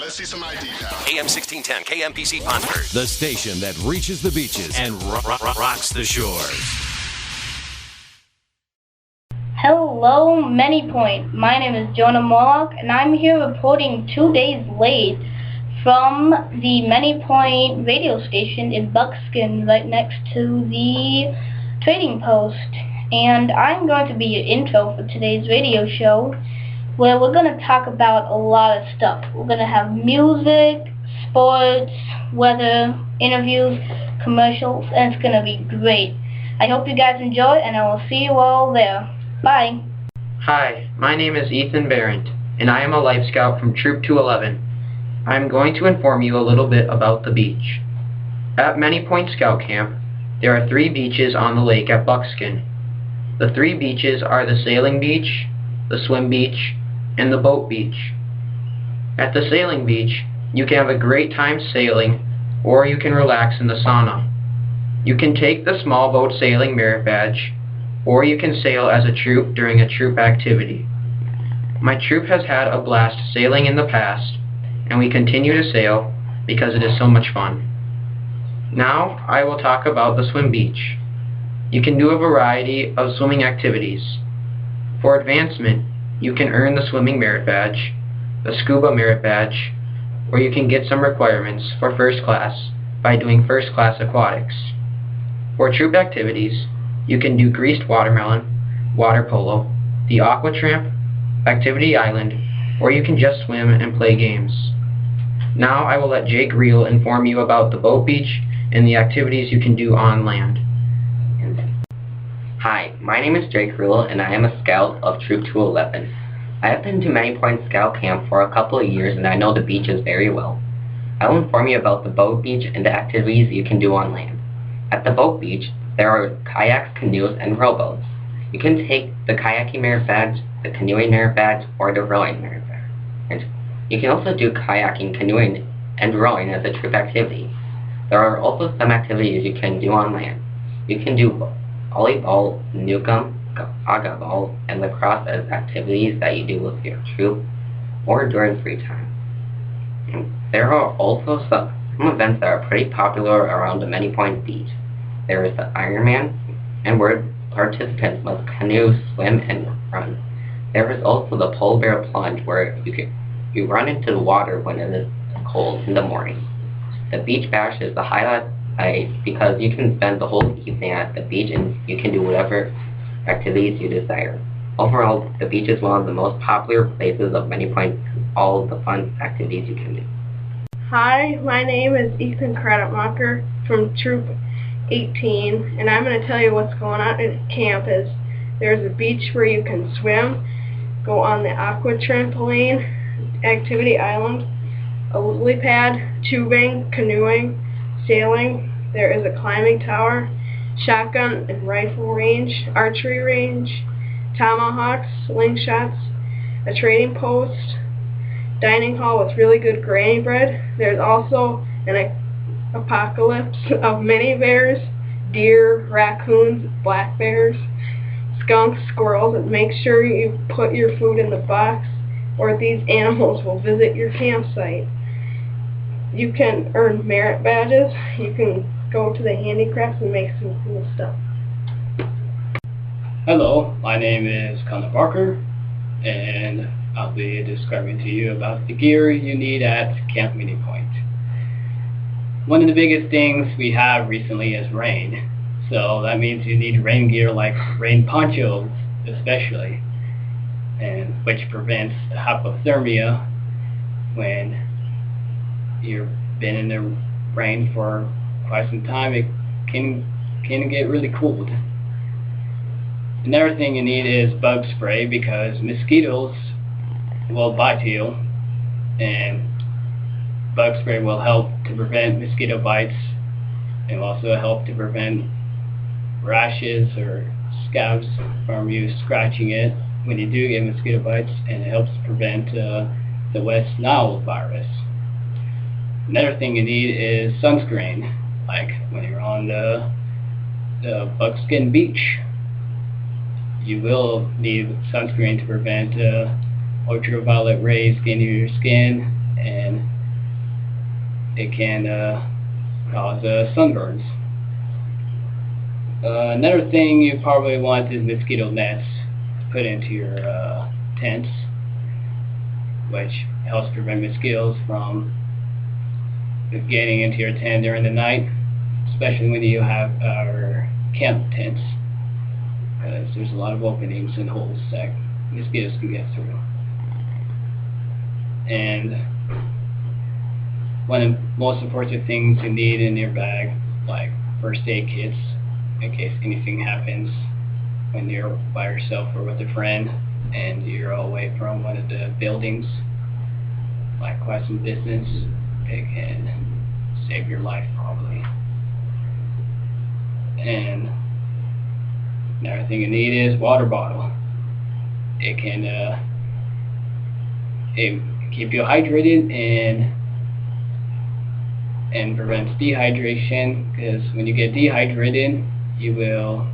Let's see some ID, pal. AM 1610, KMPC Ponsford. The station that reaches the beaches and rocks the shores. Hello, Many Point. My name is Jonah Morlock, and I'm here reporting 2 days late from the Many Point radio station in Buckskin, right next to the Trading Post. And I'm going to be your intro for today's radio show, where we're going to talk about a lot of stuff. We're going to have music, sports, weather, interviews, commercials, and it's going to be great. I hope you guys enjoy, and I will see you all there. Bye. Hi, my name is Ethan Barrett, and I am a Life Scout from Troop 211. I am going to inform you a little bit about the beach. At Many Point Scout Camp, there are 3 beaches on the lake at Buckskin. The 3 beaches are the Sailing Beach, the Swim Beach, and the Boat Beach. At the Sailing Beach, you can have a great time sailing, or you can relax in the sauna. You can take the small boat sailing merit badge, or you can sail as a troop during a troop activity. My troop has had a blast sailing in the past, and we continue to sail because it is so much fun. Now I will talk about the Swim Beach. You can do a variety of swimming activities. For advancement, you can earn the swimming merit badge, the scuba merit badge, or you can get some requirements for first class by doing first class aquatics. For troop activities, you can do greased watermelon, water polo, the aqua tramp, activity island, or you can just swim and play games. Now I will let Jake Reel inform you about the boat beach and the activities you can do on land. Hi, my name is Jake Reel, and I am a scout of Troop 211. I have been to Many Point Scout Camp for a couple of years, and I know the beaches very well. I will inform you about the boat beach and the activities you can do on land. At the boat beach, there are kayaks, canoes, and rowboats. You can take the kayaking merit badge, the canoeing merit badge, or the rowing merit badge. You can also do kayaking, canoeing, and rowing as a troop activity. There are also some activities you can do on land. You can do volleyball, newcomb, aga ball, and lacrosse as activities that you do with your troop or during free time. And there are also some events that are pretty popular around the Many Point Beach. There is the Ironman, and where participants must canoe, swim, and run. There is also the Polar Bear Plunge, where you run into the water when it is cold in the morning. The Beach Bash is the highlight because you can spend the whole evening at the beach and you can do whatever activities you desire. Overall, the beach is one of the most popular places of Many Point because all of the fun activities you can do. Hi, my name is Ethan Craddock-Mocker from Troop 18, and I'm going to tell you what's going on at camp. Is there's a beach where you can swim, go on the aqua trampoline, activity island, a lily pad, tubing, canoeing, sailing. There is a climbing tower, shotgun and rifle range, archery range, tomahawks, slingshots, a trading post, dining hall with really good granny bread. There's also an apocalypse of mini bears, deer, raccoons, black bears, skunks, squirrels, and make sure you put your food in the box or these animals will visit your campsite. You can earn merit badges. You can go to the handicrafts and make some cool stuff. Hello, my name is Connor Barker, and I'll be describing to you about the gear you need at Camp Many Point. One of the biggest things we have recently is rain. So that means you need rain gear like rain ponchos especially, and which prevents hypothermia when you've been in the rain for quite some time. It can get really cold. Another thing you need is bug spray because mosquitoes will bite you, and bug spray will help to prevent mosquito bites and also help to prevent rashes or scabs from you scratching it when you do get mosquito bites, and it helps prevent the West Nile virus. Another thing you need is sunscreen, like when you're on the Buckskin Beach. You will need sunscreen to prevent ultraviolet rays getting to your skin and it can cause sunburns. Another thing you probably want is mosquito nets to put into your tents, which helps prevent mosquitoes from getting into your tent during the night, especially when you have our camp tents, because there's a lot of openings and holes that mosquitoes can get through. And one of the most important things you need in your bag, like first aid kits, in case anything happens when you're by yourself or with a friend and you're away from one of the buildings, like quite some distance. It can save your life probably. And another thing you need is water bottle. It can keep you hydrated and prevents dehydration, because when you get dehydrated you will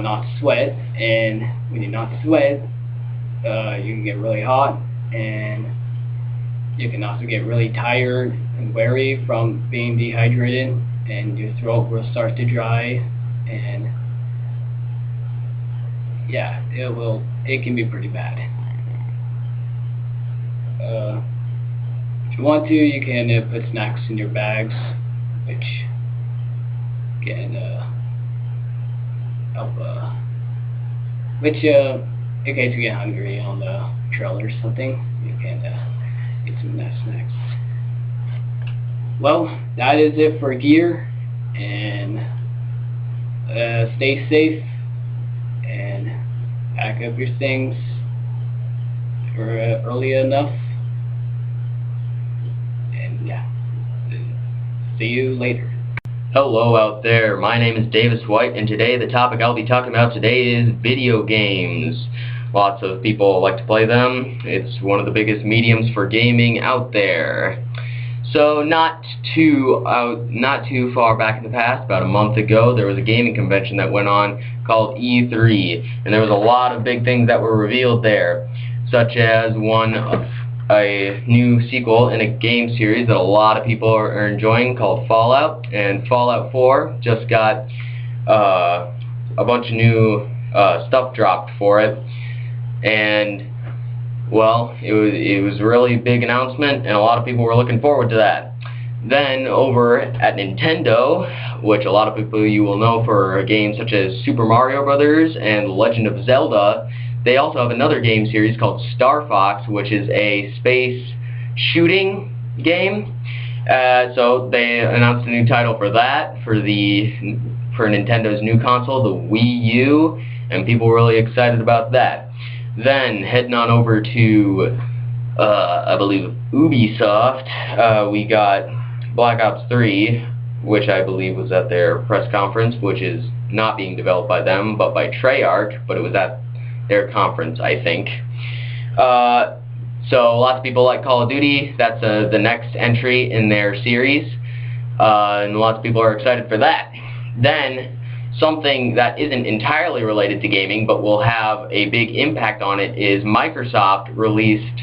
not sweat, and when you not sweat you can get really hot, and you can also get really tired and weary from being dehydrated, and your throat will start to dry, and yeah, it can be pretty bad. If you want to, you can put snacks in your bags, which can help, in case you get hungry on the trail or something, you can get some nice snacks. Well, that is it for gear, and stay safe and pack up your things early enough, and yeah, see you later. Hello out there, my name is Davis White, and today the topic I'll be talking about today is video games. Lots of people like to play them. It's one of the biggest mediums for gaming out there. So not too far back in the past, about a month ago, there was a gaming convention that went on called E3, and there was a lot of big things that were revealed there, such as a new sequel in a game series that a lot of people are enjoying called Fallout, and Fallout 4 just got a bunch of new stuff dropped for it, and well, it was a really big announcement, and a lot of people were looking forward to that. Then over at Nintendo, which a lot of people you will know for games such as Super Mario Brothers and Legend of Zelda, they also have another game series called Star Fox, which is a space shooting game. So they announced a new title for that, for Nintendo's new console, the Wii U, and people were really excited about that. Then heading on over to, I believe, Ubisoft, we got Black Ops 3, which I believe was at their press conference, which is not being developed by them, but by Treyarch, but it was at their conference, I think. So lots of people like Call of Duty. That's the next entry in their series, and lots of people are excited for that. Then something that isn't entirely related to gaming but will have a big impact on it is Microsoft released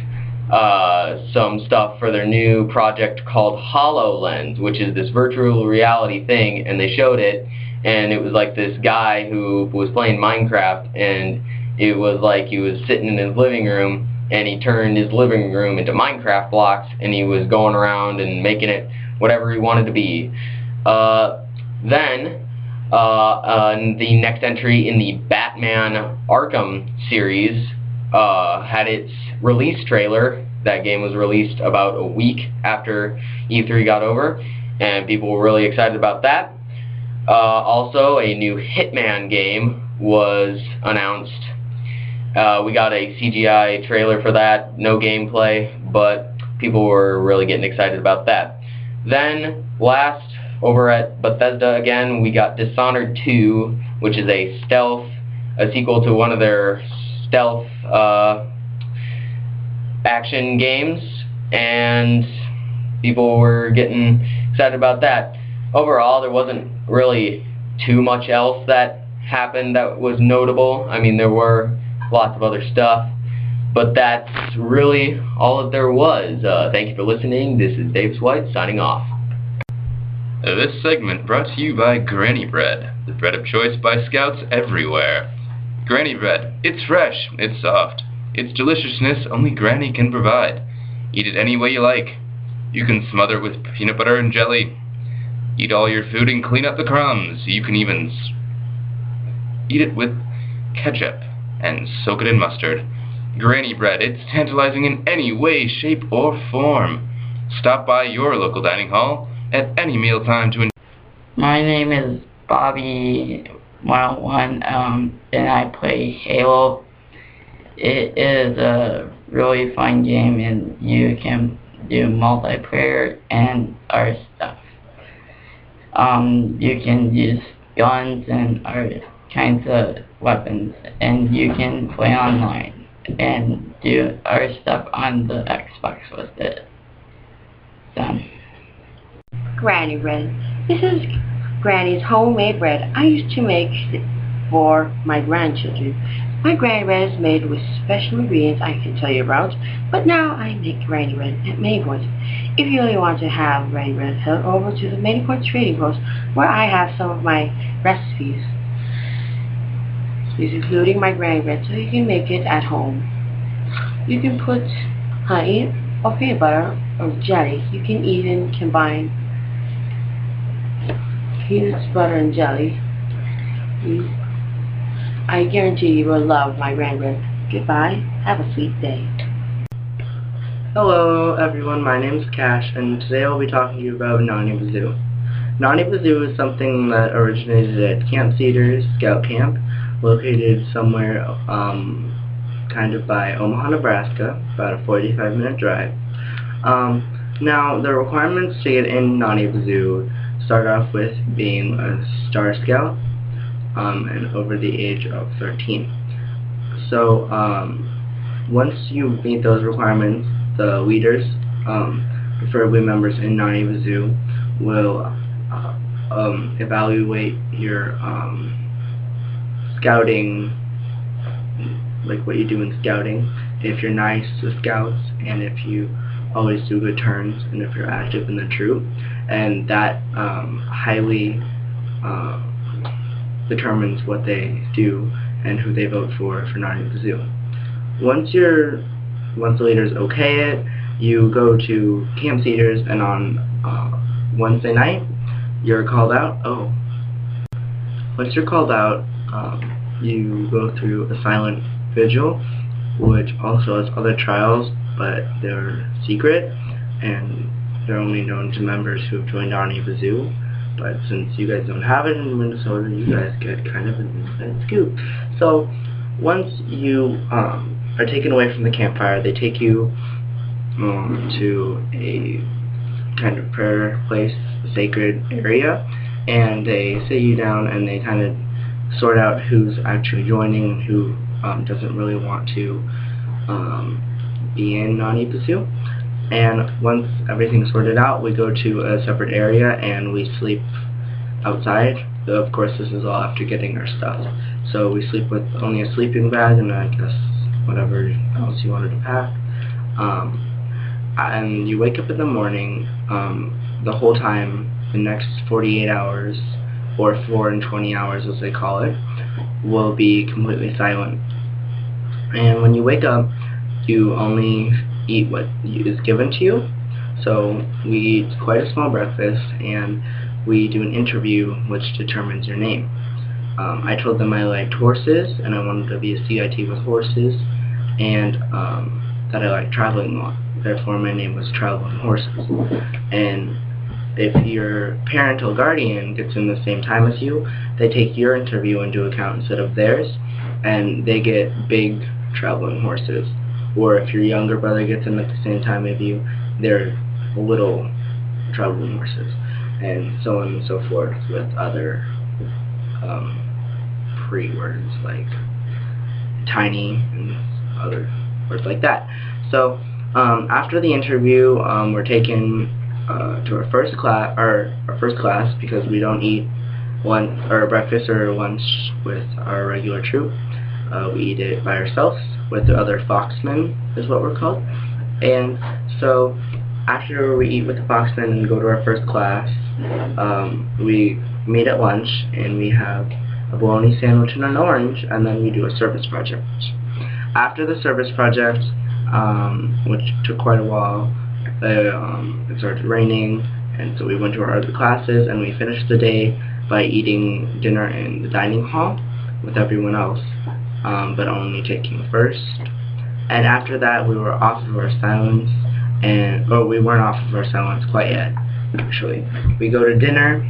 some stuff for their new project called HoloLens, which is this virtual reality thing, and they showed it, and it was like this guy who was playing Minecraft, and it was like he was sitting in his living room, and he turned his living room into Minecraft blocks, and he was going around and making it whatever he wanted to be. Then the next entry in the Batman Arkham series had its release trailer. That game was released about a week after E3 got over, and people were really excited about that. Also, a new Hitman game was announced. We got a CGI trailer for that, no gameplay, but people were really getting excited about that. Then, last, over at Bethesda again, we got Dishonored 2, which is a sequel to one of their stealth action games, and people were getting excited about that. Overall, there wasn't really too much else that happened that was notable. I mean, there were lots of other stuff, But that's really all that there was. Thank you for listening. This is Davis White signing off. This segment brought to you by Granny Bread, the bread of choice by Scouts everywhere. Granny Bread, it's fresh, it's soft, it's deliciousness only Granny can provide. Eat it any way you like. You can smother it with peanut butter and jelly. Eat all your food and clean up the crumbs. You can even eat it with ketchup and soak it in mustard. Granny Bread, it's tantalizing in any way, shape, or form. Stop by your local dining hall at any mealtime to enjoy. My name is Bobby 101, and I play Halo. It is a really fun game, and you can do multiplayer and other stuff. You can use guns and other kinds of weapons, and you can play online and do other stuff on the Xbox with it. So. Granny Bread. This is Granny's homemade bread I used to make for my grandchildren. My Granny Bread is made with special ingredients I can tell you about, but now I make Granny Bread at Many Points. If you really want to have Granny Bread, head over to the Many Points Trading Post, where I have some of my recipes. These including my Granny Bread, so you can make it at home. You can put honey or peanut butter or jelly. You can even combine peanuts, butter, and jelly. I guarantee you will love my Granny Bread. Goodbye. Have a sweet day. Hello everyone, my name is Cash, and today I'll be talking to you about Nani Bazoo. Nani Bazoo is something that originated at Camp Cedars Scout Camp, located somewhere kind of by Omaha, Nebraska, about a 45-minute drive. Now, the requirements to get in Nani Bazoo start off with being a Star Scout and over the age of 13. So, once you meet those requirements, the leaders, preferably members in Nani Bazoo, will evaluate your scouting, like what you do in scouting, if you're nice to scouts, and if you always do good turns, and if you're active in the troop, and that highly determines what they do and who they vote for Nani Bazoo. Once the leaders okay it, you go to Camp Cedars, and on Wednesday night, you're called out. Once you're called out, you go through a silent vigil, which also has other trials, but they're secret, and they're only known to members who have joined Nani Bazoo. But since you guys don't have it in Minnesota, you guys get kind of an inside scoop. So once you are taken away from the campfire, they take you to a kind of prayer place, a sacred area, and they sit you down and they kind of sort out who's actually joining and who doesn't really want to be in Nani Bazoo. And once everything's sorted out, we go to a separate area and we sleep outside. Of course, this is all after getting our stuff. So we sleep with only a sleeping bag and I guess whatever else you wanted to pack. And you wake up in the morning. The whole time, the next 48 hours, or 4 and 20 hours as they call it, will be completely silent. And when you wake up, you only eat what is given to you. So we eat quite a small breakfast, and we do an interview which determines your name. I told them I liked horses, and I wanted to be a CIT with horses, and that I liked traveling a lot. Therefore, my name was Traveling Horses. And if your parental guardian gets in the same time as you, they take your interview into account instead of theirs, and they get big Traveling Horses. Or if your younger brother gets in at the same time as you, they're little Traveling Horses, and so on and so forth with other pre-words like tiny and other words like that. So after the interview, we're taken to our first class because we don't eat breakfast or lunch with our regular troop. We eat it by ourselves with the other Foxmen, is what we're called. And so after we eat with the Foxmen and go to our first class, we meet at lunch and we have a bologna sandwich and an orange, and then we do a service project. After the service project, which took quite a while, it started raining, and so we went to our other classes and we finished the day by eating dinner in the dining hall with everyone else, but only taking first. And after that we were off of our silence, we weren't off of our silence quite yet, actually. We go to dinner,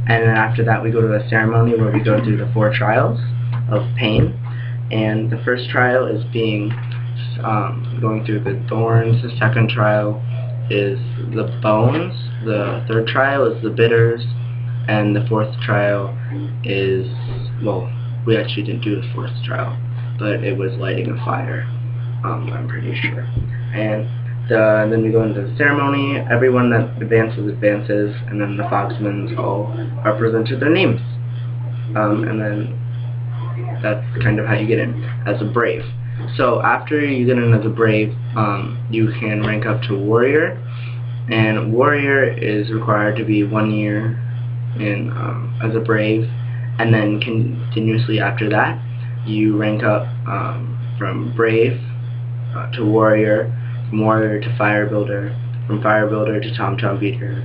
and then after that we go to a ceremony where we go through the 4 trials of pain. And the first trial is going through the thorns, the second trial is the bones, the third trial is the bitters, and the fourth trial is, well, we actually didn't do the fourth trial, but it was lighting a fire, I'm pretty sure. And then we go into the ceremony. Everyone that advances, and then the Foxmen all are presented their names. And then that's kind of how you get in as a brave. So after you get in as a brave, you can rank up to warrior, and warrior is required to be 1 year in as a brave, and then continuously after that you rank up from brave to warrior, from warrior to fire builder, from fire builder to tom-tom beater,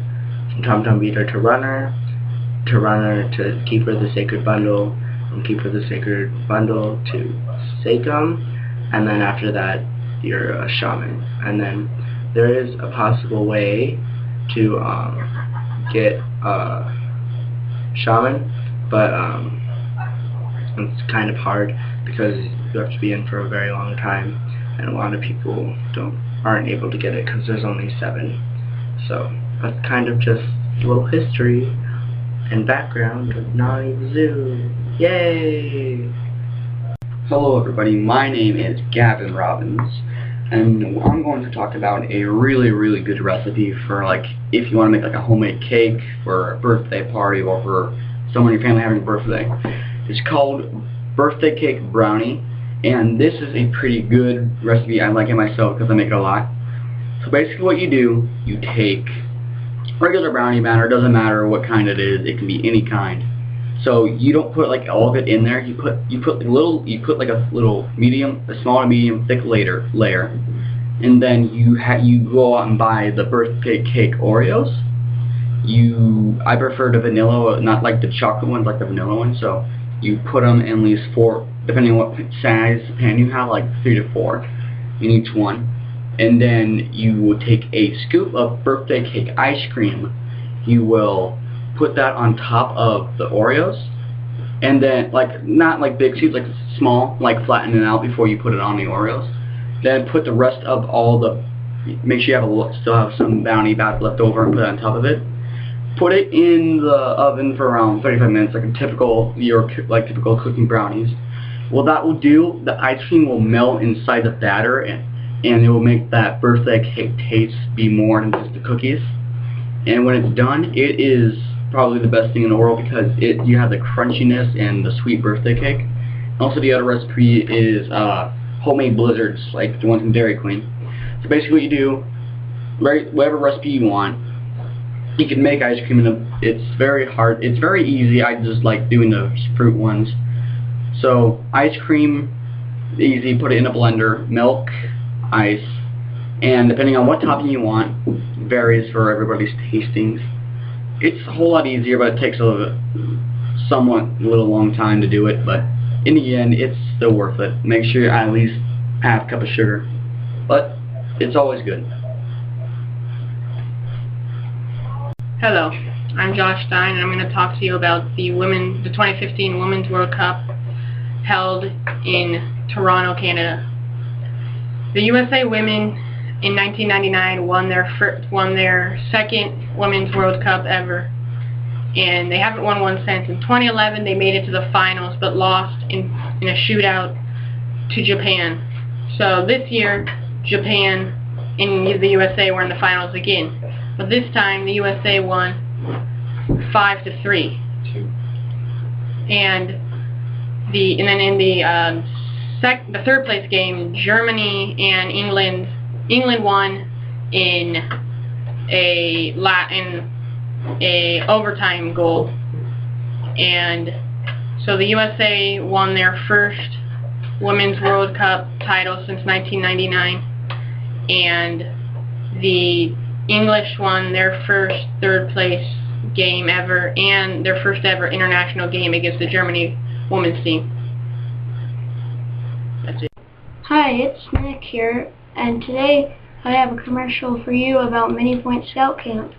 from tom-tom beater to runner to keeper of the sacred bundle, from keeper of the sacred bundle to Sachem, and then after that you're a shaman. And then there is a possible way to get shaman, but it's kind of hard because you have to be in for a very long time, and a lot of people aren't able to get it because there's only 7. So that's kind of just a little history and background of Naughty Zoo. Yay! Hello everybody, my name is Gavin Robbins, and I'm going to talk about a really, really good recipe for, like, if you want to make like a homemade cake for a birthday party or for someone in your family having a birthday. It's called birthday cake brownie, and this is a pretty good recipe. I like it myself because I make it a lot. So basically what you do, you take regular brownie batter, doesn't matter what kind it is, it can be any kind. So you don't put like all of it in there. You put like a little medium, a small to medium thick layer, and then you go out and buy the birthday cake Oreos. I prefer the vanilla, not like the chocolate ones, like the vanilla ones. So you put them in at least 4, depending on what size pan you have, like 3 to 4 in each one. And then you will take a scoop of birthday cake ice cream. You will put that on top of the Oreos, and then not like big scoops, like small, like flatten it out before you put it on the Oreos. Then put the rest of make sure you still have some brownie batter left over, and put it on top of it. Put it in the oven for around 35 minutes, like a typical cooking brownies. Well, that will do. The ice cream will melt inside the batter, and it will make that birthday cake taste be more than just the cookies. And when it's done, it is probably the best thing in the world because you have the crunchiness and the sweet birthday cake. Also, the other recipe is homemade blizzards, like the ones from Dairy Queen. So basically what you do, whatever recipe you want, you can make ice cream in them. It's very hard. It's very easy. I just like doing the fruit ones. So ice cream, easy. Put it in a blender. Milk, ice, and depending on what topping you want, varies for everybody's tastings. It's a whole lot easier, but it takes a little long time to do it. But in the end, it's still worth it. Make sure you at least half a cup of sugar, but it's always good. Hello, I'm Josh Stein, and I'm going to talk to you about the 2015 Women's World Cup held in Toronto, Canada. The USA women in 1999 won their second Women's World Cup ever, and they haven't won one since. In 2011, they made it to the finals, but lost in a shootout to Japan. So this year, Japan and the USA were in the finals again. But this time, the USA won 5-3. And then in the the third place game, Germany and England. England won in a overtime goal, and so the USA won their first Women's World Cup title since 1999, and the English won their first third place game ever and their first ever international game against the Germany women's team. That's it. Hi, it's Nick here, and today I have a commercial for you about Mini Point Scout Camp.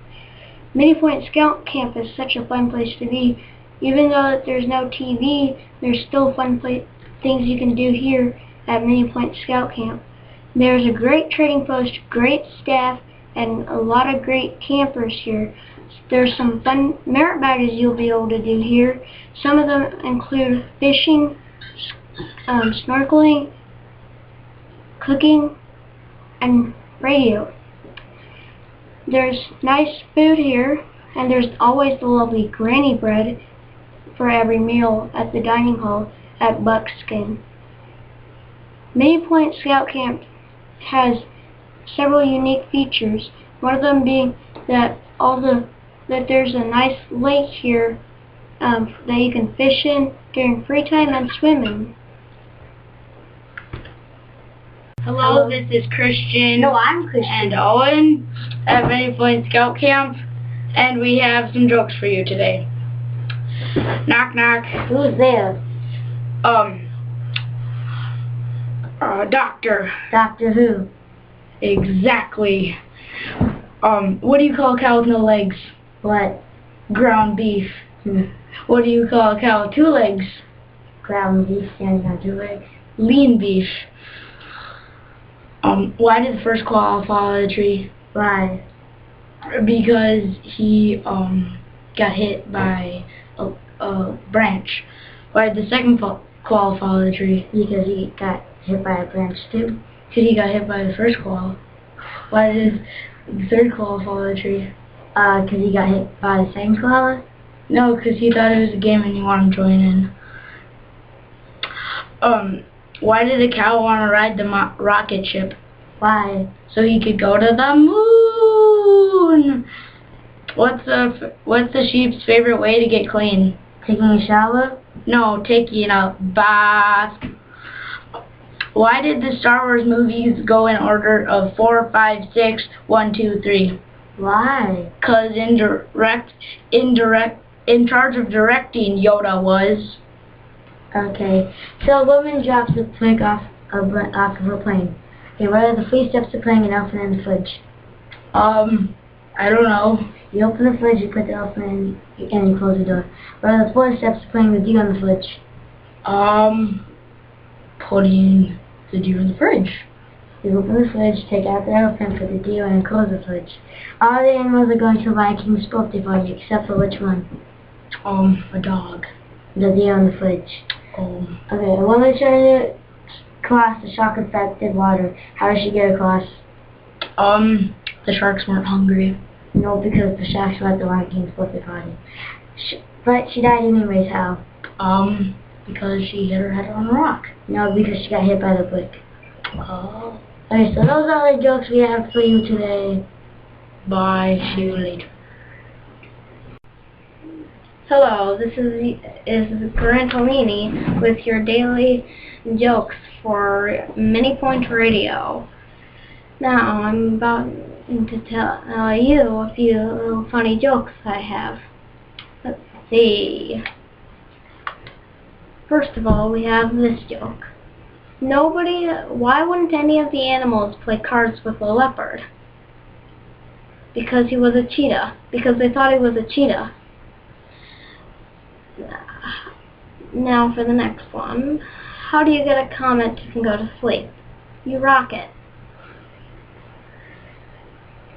Mini Point Scout Camp is such a fun place to be. Even though there's no TV, there's still fun things you can do here at Mini Point Scout Camp. There's a great trading post, great staff, and a lot of great campers here. There's some fun merit badges you'll be able to do here. Some of them include fishing, snorkeling, cooking, and radio. There's nice food here, and there's always the lovely granny bread for every meal at the dining hall at Buckskin. Mini Point Scout Camp has several unique features. One of them being that there's a nice lake here that you can fish in during free time and swim in. Hello, this is Christian. No, I'm Christian. And Owen at Mini Point Scout Camp, and we have some jokes for you today. Knock knock. Who's there? Doctor. Doctor who? Exactly. What do you call a cow with no legs? What? Ground beef. What do you call a cow with 2 legs? Ground beef standing on 2 legs. Lean beef. Why did the first koala fall out of the tree? Why? Because he got hit by a branch. Why did the second koala fall out of the tree? Because he got hit by a branch too. Because he got hit by the first koala. Why did the third koala fall out of the tree? Because he got hit by the second koala? No, because he thought it was a game and he wanted to join in. Why did a cow want to ride the rocket ship? Why? So he could go to the moon. What's the sheep's favorite way to get clean? Taking a shower? No, taking a bath. Why did the Star Wars movies go in order of 4, 5, 6, 1, 2, 3? Why? 'Cause in charge of directing, Yoda was. Okay, so a woman drops a twig off of a plane. Okay, what are the 3 steps to putting an elephant in the fridge? I don't know. You open the fridge, you put the elephant in, and you close the door. What are the 4 steps to putting the deer in the fridge? Putting the deer in the fridge. You open the fridge, take out the elephant, put the deer in, and close the fridge. All the animals are going to Lion King's birthday party, except for which one? A dog. The deer in the fridge. Okay, a woman trying to cross the shark-infested water. How does she get across? The sharks weren't hungry. No, because the sharks were at the Lion King's birthday party. But she died anyways, how? Because she hit her head on a rock. No, because she got hit by the brick. Oh. Okay, so those are the jokes we have for you today. Bye. See you later. Hello, this is Garantolini with your daily jokes for Mini Point Radio. Now, I'm about to tell you a few little funny jokes I have. Let's see. First of all, we have this joke. Why wouldn't any of the animals play cards with a leopard? Because he was a cheetah. Because they thought he was a cheetah. Now for the next one. How do you get a comet to go to sleep? You rock it.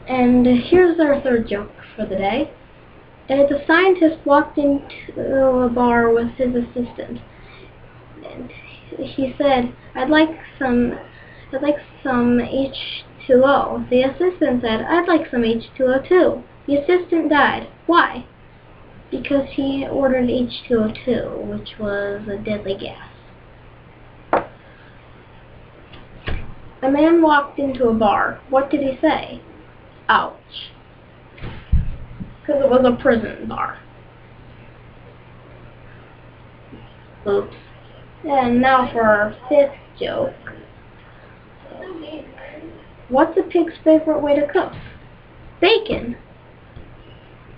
And here's our third joke for the day. The scientist walked into a bar with his assistant. And he said, I'd like some H2O. The assistant said, I'd like some H2O too. The assistant died. Why? Because he ordered H2O2, which was a deadly gas. A man walked into a bar. What did he say? Ouch. Because it was a prison bar. Oops. And now for our 5th joke. What's a pig's favorite way to cook? Bacon.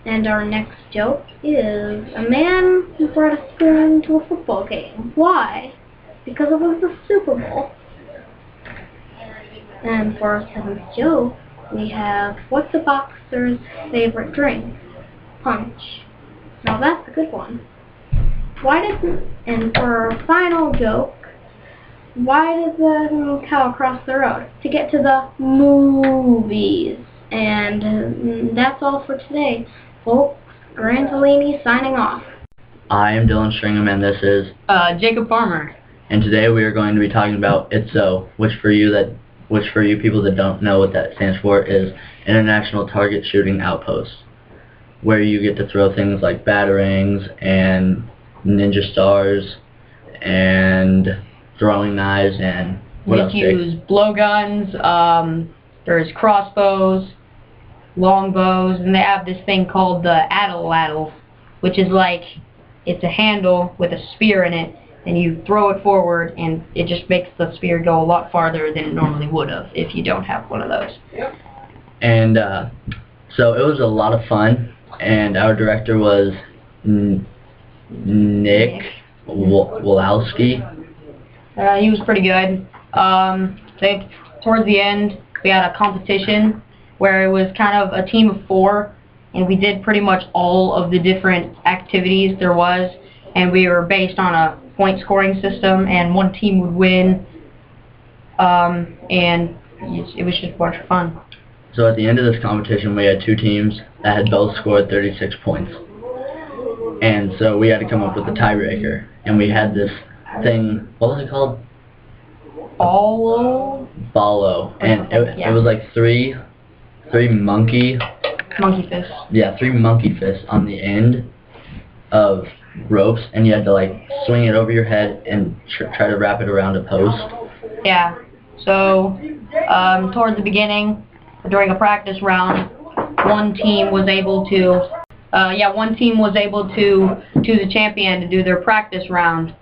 And our next joke is a man who brought a spoon to a football game. Why? Because it was the Super Bowl. And for our 7th joke, we have, what's a boxer's favorite drink? Punch. Now that's a good one. And for our final joke, why did the cow cross the road? To get to the movies. And that's all for today, folks. Granzolini signing off. I am Dylan Stringham, and this is Jacob Farmer. And today we are going to be talking about ITSO, which for you people that don't know what that stands for is International Target Shooting Outpost, where you get to throw things like batarangs and ninja stars and throwing knives and what else? You use blowguns, there's crossbows, longbows, and they have this thing called the addle-addle, which is like, it's a handle with a spear in it, and you throw it forward, and it just makes the spear go a lot farther than it normally would have if you don't have one of those. And so it was a lot of fun, and our director was Nick Wolowski. He was pretty good. Towards the end, we had a competition where it was kind of a team of 4, and we did pretty much all of the different activities there was, and we were based on a point scoring system, and one team would win, and it was just a bunch of fun. So at the end of this competition, we had 2 teams that had both scored 36 points. And so we had to come up with a tiebreaker, and we had this thing, what was it called? Ballo. And it was like three monkey fists. Yeah, 3 monkey fists on the end of ropes, and you had to like swing it over your head and try to wrap it around a post. Yeah. So towards the beginning, during a practice round, one team was able to choose a champion to do their practice round,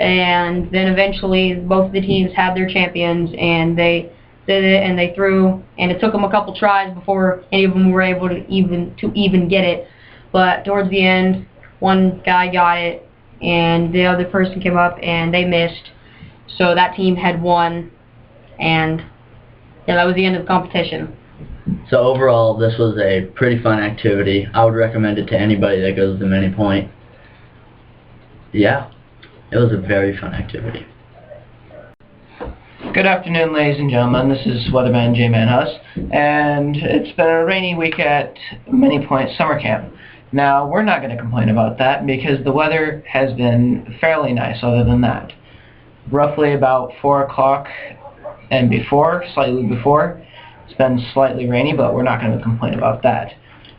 and then eventually both of the teams had their champions, and they did it, and they threw, and it took them a couple tries before any of them were able to even get it. But towards the end, one guy got it, and the other person came up and they missed, so that team had won, and yeah, that was the end of the competition. So overall, this was a pretty fun activity. I would recommend it to anybody that goes to Many Point. Yeah, it was a very fun activity. Good afternoon, ladies and gentlemen. This is Weatherman J. Manhus, and it's been a rainy week at Many Point Summer Camp. Now, we're not going to complain about that because the weather has been fairly nice other than that. Roughly about 4 o'clock and slightly before, it's been slightly rainy, but we're not going to complain about that.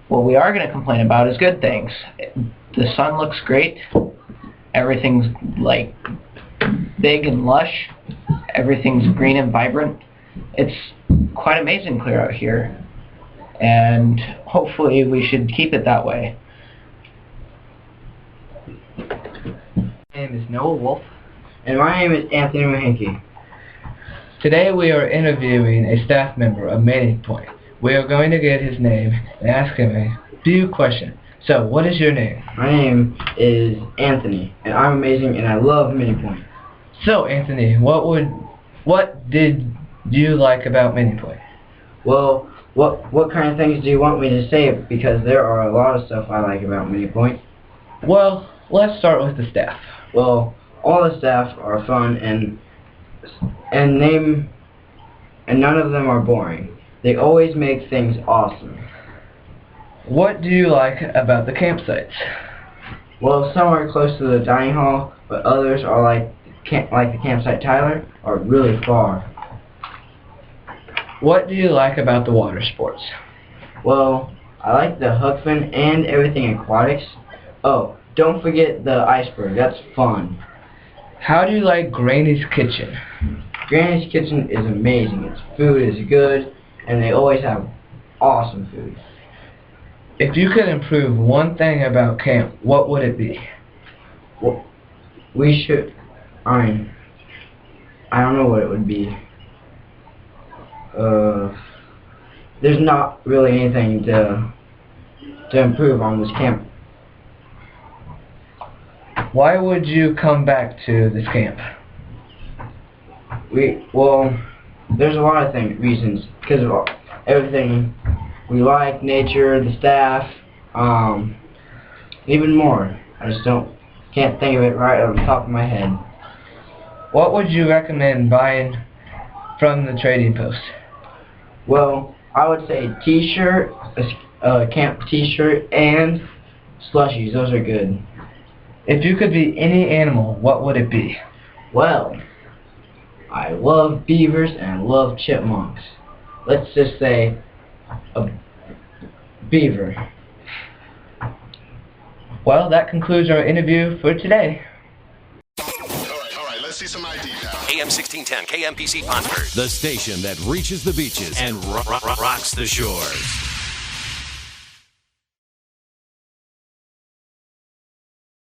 What we are going to complain about is good things. The sun looks great. Everything's like big and lush. Everything's green and vibrant. It's quite amazing clear out here, and hopefully we should keep it that way. My name is Noah Wolf. And my name is Anthony Mahinke. Today we are interviewing a staff member of Many Point. We are going to get his name and ask him a few questions. So, what is your name? My name is Anthony, and I'm amazing, and I love Many Point. So, Anthony, what did you like about Many Point? Well, what kind of things do you want me to say? Because there are a lot of stuff I like about Many Point. Well, let's start with the staff. Well, all the staff are fun, and none of them are boring. They always make things awesome. What do you like about the campsites? Well, some are close to the dining hall, but others are like the campsite Tyler, are really far. What do you like about the water sports? Well, I like the hook fin and everything aquatics. Oh, don't forget the iceberg. That's fun. How do you like Granny's Kitchen? Granny's Kitchen is amazing. Its food is good, and they always have awesome food. If you could improve one thing about camp, what would it be? Well, we should, I don't know what it would be. There's not really anything to improve on this camp. Why would you come back to this camp? Well, there's a lot of reasons, because of everything we like, nature, the staff, even more. I just can't think of it right on the top of my head. What would you recommend buying from the trading post? Well, I would say t-shirt, a camp t-shirt, and slushies. Those are good. If you could be any animal, what would it be? Well, I love beavers and love chipmunks. Let's just say a beaver. Well, that concludes our interview for today. All right, let's see some ID now. AM 1610, KMPC Ponsford. The station that reaches the beaches and rocks the shores.